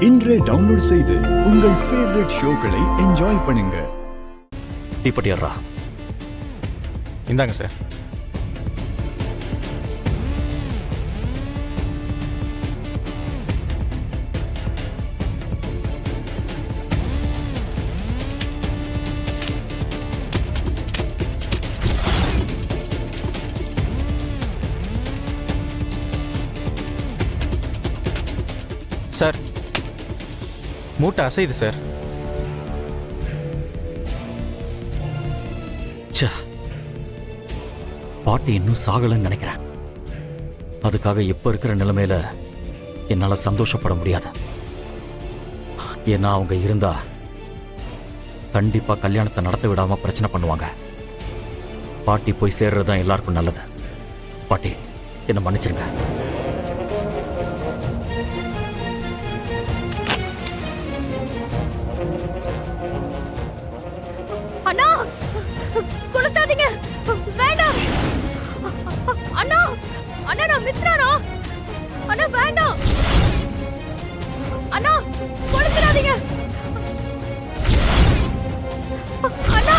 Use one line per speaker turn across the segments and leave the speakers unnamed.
இன்றே டவுன்லோட் செய்து உங்கள் ஃபேவரட் ஷோக்களை என்ஜாய் பண்ணுங்க.
தீப்பெட்டியர்ரா
இந்தாங்க சார். சார் மூட்டை அசையுது சார்.
பாட்டி இன்னும் சாகலன்னு நினைக்கிறேன். அதுக்காக இப்ப இருக்கிற நிலைமையில என்னால சந்தோஷப்பட முடியாது. ஏன்னா அவங்க இருந்தா கண்டிப்பா கல்யாணத்தை நடத்த விடாம பிரச்சனை பண்ணுவாங்க. பாட்டி போய் சேர்றதுதான் எல்லாருக்கும் நல்லது. பாட்டி என்ன மன்னிச்சிருங்க.
அண்ணா கொளுத்தாதீங்க, வேண்டாம் அண்ணா. அண்ணா நான் மித்ரானா? அண்ணா வேண்டாம் அண்ணா, கொளுத்தாதீங்க அண்ணா.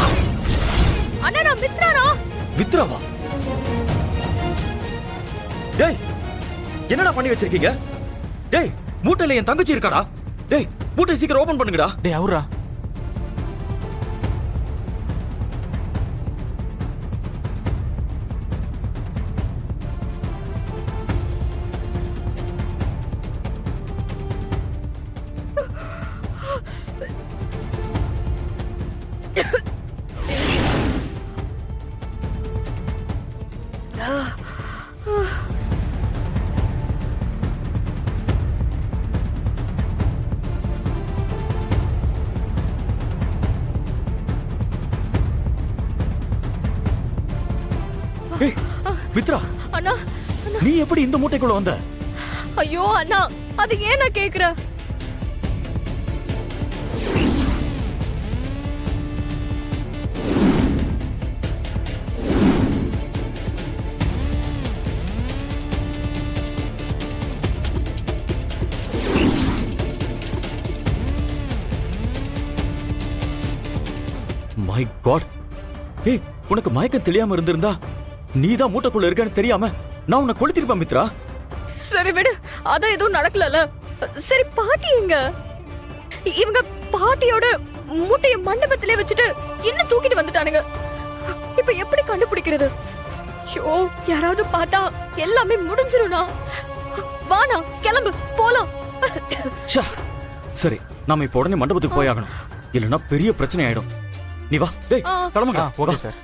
அண்ணா நான் மித்ரானா?
மித்ராவா? டேய் என்னடா பண்ணி வச்சிருக்கீங்க? டேய் மூட்டையில என் தங்கச்சி இருக்காடா. டேய் மூட்டை சீக்கிரம் ஓபன் பண்ணுங்கடா.
டேய் அவரா?
மித்ரா,
அண்ணா
நீ எப்படி இந்த மூட்டைக்குள்ள வந்த?
ஐயோ அண்ணா, அது ஏன் நான் கேக்குற?
My god. ஏய் உனக்கு மயக்கம் தெரியாம இருந்திருந்தா நீதான் மூட்டைக்குள்ள இருக்கன்னு தெரியாம நான் உன்னை கொளுத்திருப்பேன் மித்ரா.
சரி விடு, அதான் எதுவும் நடக்கலல. சரி பாட்டி எங்க? இவங்க பாட்டியோட மூட்டைய மண்டபத்திலே வச்சுட்டு என்ன தூக்கிட்டு வந்துட்டானுங்க. இப்ப எப்படி கண்டுபிடிக்கிறது? ஷோ யாராவது பார்த்தா எல்லாமே முடிஞ்சிரும்னா. வானா கிளம்பு போலாம்.
சரி நாம இப்ப உடனே மண்டபத்துக்கு போய் ஆகணும், இல்லைன்னா பெரிய பிரச்சனை ஆயிடும். நீ வா. டேய் கிளம்புங்க.
Okay sir.